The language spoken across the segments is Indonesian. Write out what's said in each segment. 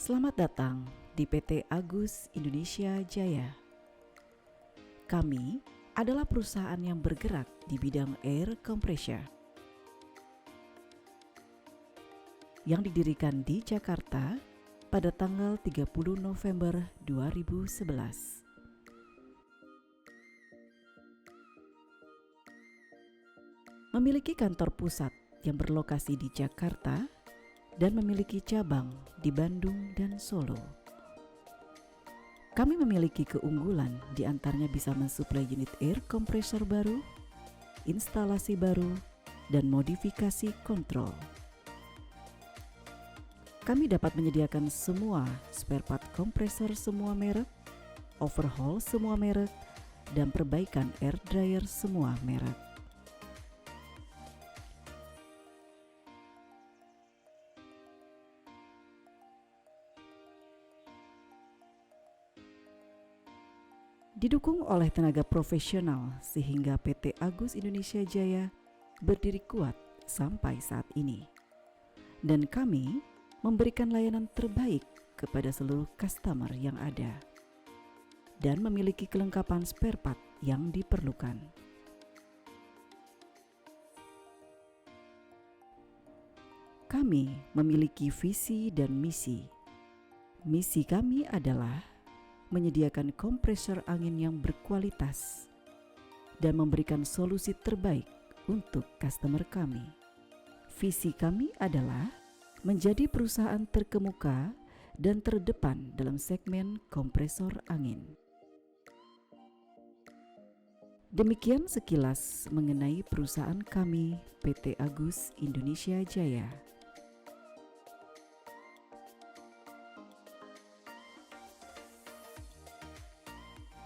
Selamat datang di PT Agus Indonesia Jaya. Kami adalah perusahaan yang bergerak di bidang air compressor yang didirikan di Jakarta pada tanggal 30 November 2011. Memiliki kantor pusat yang berlokasi di Jakarta dan memiliki cabang di Bandung dan Solo. Kami memiliki keunggulan di antaranya bisa mensuplai unit air compressor baru, instalasi baru, dan modifikasi kontrol. Kami dapat menyediakan semua spare part kompresor semua merek, overhaul semua merek, dan perbaikan air dryer semua merek. Didukung oleh tenaga profesional sehingga PT Agus Indonesia Jaya berdiri kuat sampai saat ini. Dan kami memberikan layanan terbaik kepada seluruh customer yang ada dan memiliki kelengkapan spare part yang diperlukan. Kami memiliki visi dan misi. Misi kami adalah menyediakan kompresor angin yang berkualitas dan memberikan solusi terbaik untuk customer kami. Visi kami adalah menjadi perusahaan terkemuka dan terdepan dalam segmen kompresor angin. Demikian sekilas mengenai perusahaan kami PT Agus Indonesia Jaya.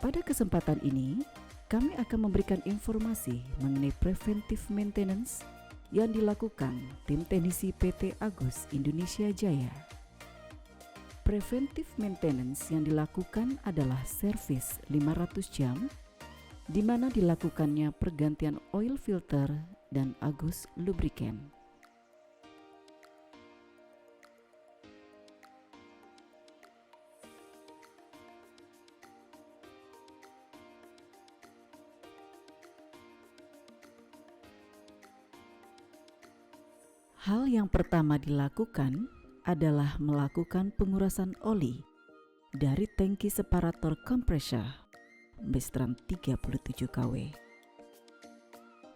Pada kesempatan ini, kami akan memberikan informasi mengenai preventive maintenance yang dilakukan tim teknisi PT Agus Indonesia Jaya. Preventive maintenance yang dilakukan adalah servis 500 jam, di mana dilakukannya pergantian oil filter dan Agus lubricant. Hal yang pertama dilakukan adalah melakukan pengurasan oli dari tangki separator kompresor Bestran 37 kW.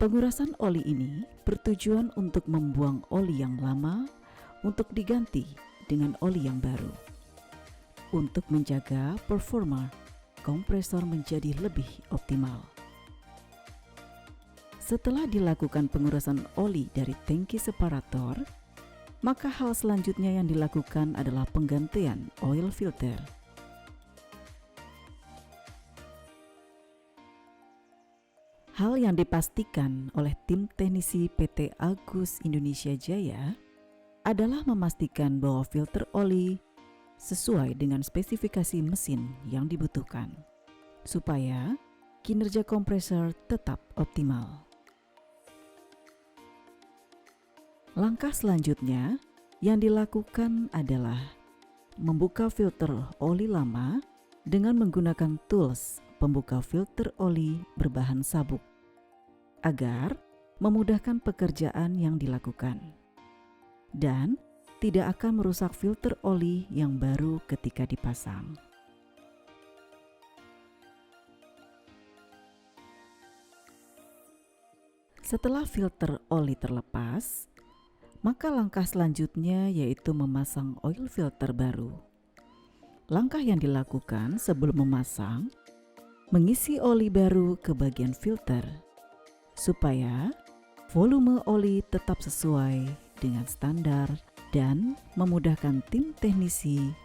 Pengurasan oli ini bertujuan untuk membuang oli yang lama untuk diganti dengan oli yang baru, untuk menjaga performa kompresor menjadi lebih optimal. Setelah dilakukan pengurasan oli dari tangki separator, maka hal selanjutnya yang dilakukan adalah penggantian oil filter. Hal yang dipastikan oleh tim teknisi PT Agus Indonesia Jaya adalah memastikan bahwa filter oli sesuai dengan spesifikasi mesin yang dibutuhkan, supaya kinerja kompresor tetap optimal. Langkah selanjutnya yang dilakukan adalah membuka filter oli lama dengan menggunakan tools pembuka filter oli berbahan sabuk agar memudahkan pekerjaan yang dilakukan dan tidak akan merusak filter oli yang baru ketika dipasang. Setelah filter oli terlepas, maka langkah selanjutnya yaitu memasang oil filter baru. Langkah yang dilakukan sebelum memasang, mengisi oli baru ke bagian filter, supaya volume oli tetap sesuai dengan standar dan memudahkan tim teknisi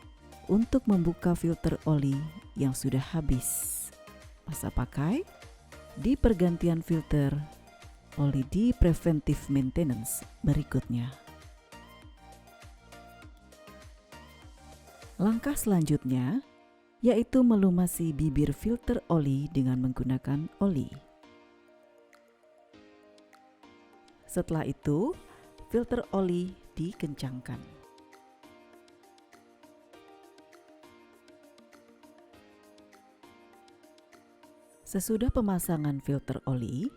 untuk membuka filter oli yang sudah habis masa pakai di pergantian filter oli di preventive maintenance berikutnya. Langkah selanjutnya yaitu melumasi bibir filter oli dengan menggunakan oli. Setelah itu, filter oli dikencangkan. Sesudah pemasangan filter oli,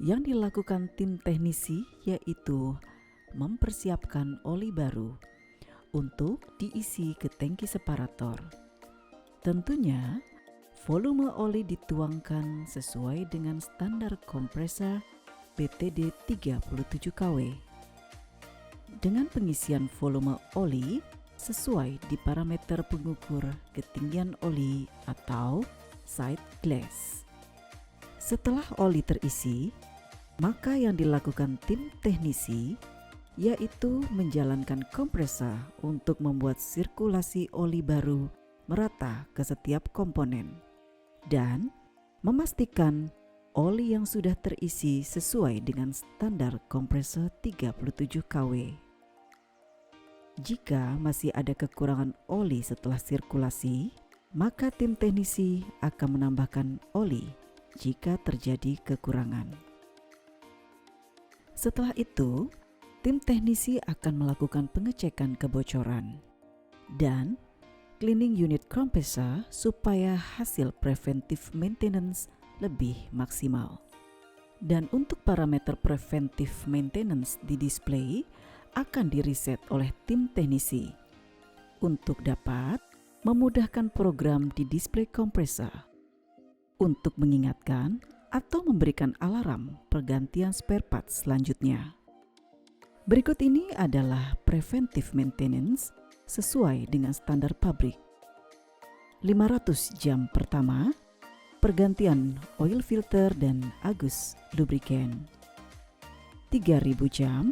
yang dilakukan tim teknisi yaitu mempersiapkan oli baru untuk diisi ke tangki separator. Tentunya, volume oli dituangkan sesuai dengan standar kompresor PTD 37 kW. Dengan pengisian volume oli sesuai di parameter pengukur ketinggian oli atau side glass. Setelah oli terisi, maka yang dilakukan tim teknisi yaitu menjalankan kompresor untuk membuat sirkulasi oli baru merata ke setiap komponen dan memastikan oli yang sudah terisi sesuai dengan standar kompresor 37 kW. Jika masih ada kekurangan oli setelah sirkulasi, maka tim teknisi akan menambahkan oli jika terjadi kekurangan. Setelah itu, tim teknisi akan melakukan pengecekan kebocoran dan cleaning unit kompresor supaya hasil preventive maintenance lebih maksimal. Dan untuk parameter preventive maintenance di display akan di-reset oleh tim teknisi untuk dapat memudahkan program di display kompresor untuk mengingatkan atau memberikan alarm pergantian spare part selanjutnya. Berikut ini adalah preventive maintenance sesuai dengan standar pabrik. 500 jam pertama, pergantian oil filter dan agus lubricant. 3000 jam,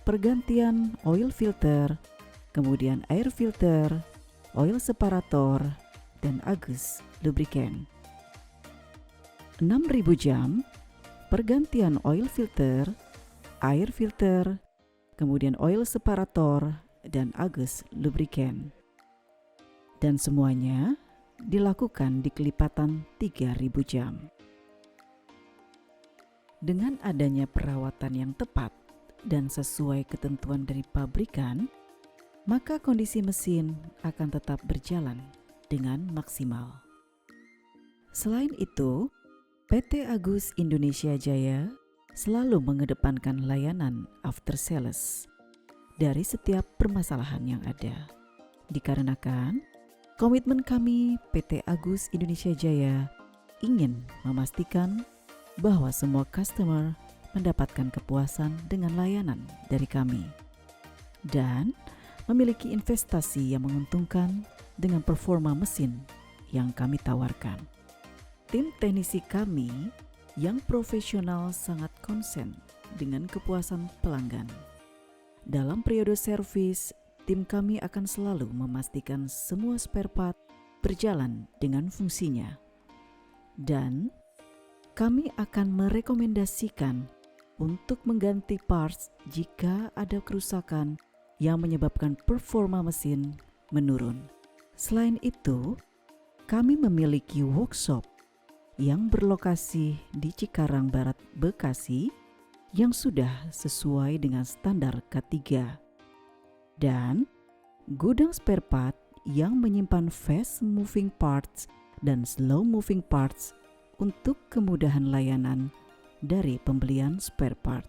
pergantian oil filter, kemudian air filter, oil separator, dan agus lubricant. 6000 jam, pergantian oil filter, air filter, kemudian oil separator, dan agus lubricant. Dan semuanya dilakukan di kelipatan 3000 jam. Dengan adanya perawatan yang tepat dan sesuai ketentuan dari pabrikan, maka kondisi mesin akan tetap berjalan dengan maksimal. Selain itu, PT Agus Indonesia Jaya selalu mengedepankan layanan after sales dari setiap permasalahan yang ada. Dikarenakan komitmen kami PT Agus Indonesia Jaya ingin memastikan bahwa semua customer mendapatkan kepuasan dengan layanan dari kami dan memiliki investasi yang menguntungkan dengan performa mesin yang kami tawarkan. Tim teknisi kami yang profesional sangat konsen dengan kepuasan pelanggan. Dalam periode servis, tim kami akan selalu memastikan semua spare part berjalan dengan fungsinya. Dan kami akan merekomendasikan untuk mengganti parts jika ada kerusakan yang menyebabkan performa mesin menurun. Selain itu, kami memiliki workshop yang berlokasi di Cikarang Barat, Bekasi yang sudah sesuai dengan standar K3 dan gudang spare part yang menyimpan fast moving parts dan slow moving parts untuk kemudahan layanan dari pembelian spare part.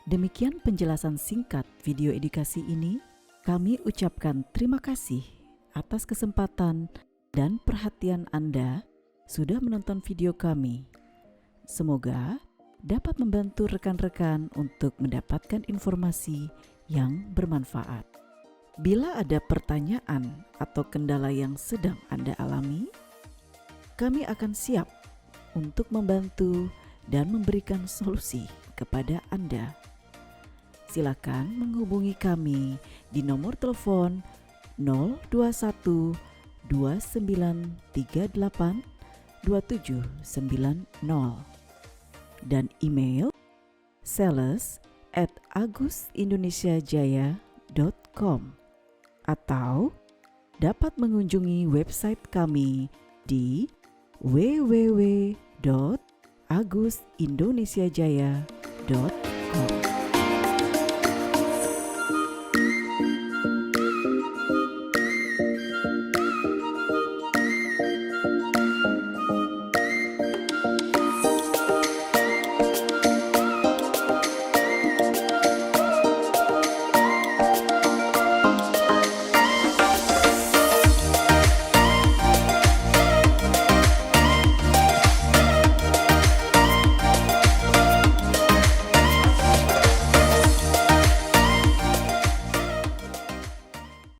Demikian penjelasan singkat video edukasi ini. Kami ucapkan terima kasih atas kesempatan dan perhatian Anda sudah menonton video kami. Semoga dapat membantu rekan-rekan untuk mendapatkan informasi yang bermanfaat. Bila ada pertanyaan atau kendala yang sedang Anda alami, kami akan siap untuk membantu dan memberikan solusi kepada Anda. Silakan menghubungi kami di nomor telepon 021 2938 2790 dan email sales@agusindonesiajaya.com atau dapat mengunjungi website kami di www.agusindonesiajaya.com.